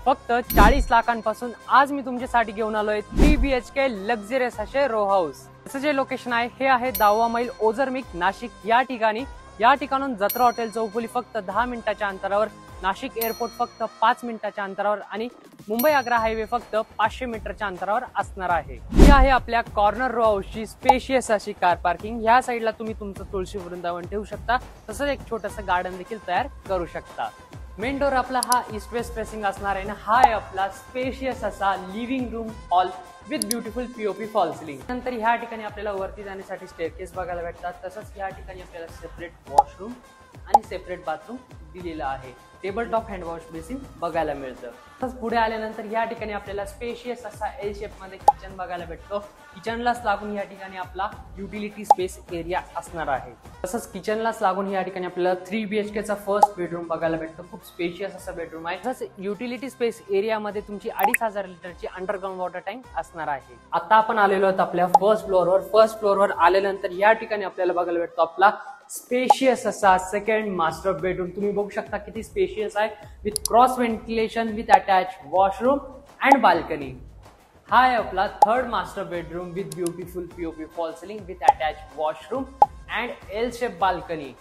फक्त 40 लाखांपासून आज मी तुमच्यासाठी घेऊन आलोय 3 BHK लक्झरियस असे रो हाऊस। त्याचं जे लोकेशन आहे हे आहे 10 मैल ओझरमिक नाशिक या ठिकाणी। या ठिकाणून जत्रा हॉटेल चौफुली फक्त 10 मिनिटाच्या अंतरावर, नाशिक एअरपोर्ट फक्त 5 मिनिटाच्या अंतरावर आणि मुंबई आग्रा हायवे फक्त 500 मीटरच्या अंतरावर असणार आहे। ही आहे आपल्या कॉर्नर रो हाऊसची स्पेशियस अशी कार पार्किंग। ह्या साईडला तुम्ही तुमचं तुळशी वृंदावन ठेवू शकता, तसंच एक छोटंसं गार्डन देखील तयार करू शकता। मेन डोर आपला हा ईस्ट वेस्ट फेसिंग असणार आहे ना। हा आहे आपला स्पेशियस असा living room hall with beautiful POP fall ceiling. नंतर ह्या ठिकाणी आपल्याला वरती जाण्यासाठी स्टेअरकेस बघायला भेटतात, तसंच ह्या ठिकाणी आपल्याला सेपरेट वॉशरूम आणि सेपरेट बाथरूम दिलेलं आहे। Table top hand wash basin बघायला मिळतं। तसंच पुढे आल्यानंतर या ठिकाणी आपल्याला स्पेशियस असा एल शेप मध्ये किचन बघायला भेटतो। किचनलाच लागून या ठिकाणी आपला युटिलिटी स्पेस एरिया असणार आहे। तसंच किचनलाच लागून या ठिकाणी आपल्याला 3 BHK चा फर्स्ट बेडरूम बघायला भेटतो। खूप स्पेशियस असा बेडरूम आहे। तसंच युटिलिटी स्पेस एरिया मध्ये तुमची 2500 लिटरची अंडरग्राउंड वॉटर टँक असणार आहे। आता आपण आलेलो आहोत आपल्या फर्स्ट फ्लोअरवर। फर्स्ट फ्लोअरवर आल्यानंतर या ठिकाणी आपल्याला बघायला भेटतो आपला स्पेशियस असा सेकंड मास्टर बेडरूम। तुम्ही बघू शकता किती स्पेशियस आहे, with cross ventilation, with attach washroom and balcony. हा आहे आपला third master bedroom with beautiful POP fall ceiling, with attach washroom and L shape balcony.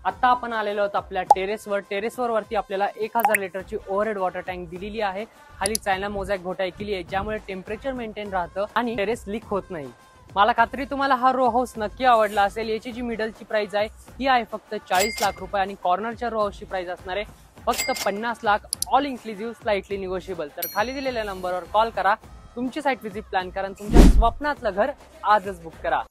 आता आपण आलेलो आहोत आपल्या टेरेसवर। टेरेसवर वरती आपल्याला 1000 लिटरची ओव्हरहेड वॉटर टँक दिलेली आहे। खाली चायना मोझॅक घोटाई केली आहे, ज्यामुळे टेम्परेचर मेंटेन राहतं आणि टेरेस लीक होत नाही। मला खात्री तुम्हाला हा रो हाऊस नक्की आवडला असेल। याची जी मिडलची प्राइस आहे ही आहे फक्त 40 लाख रुपये आणि कॉर्नरच्या रो हाऊसची प्राइस असणार आहे फक्त 50 lakh, all inclusive, slightly negotiable. तर खाली दिलेल्या नंबरवर कॉल करा, तुमची साईट व्हिजिट प्लॅन करा, तुमच्या स्वप्नातलं घर आजच बुक करा।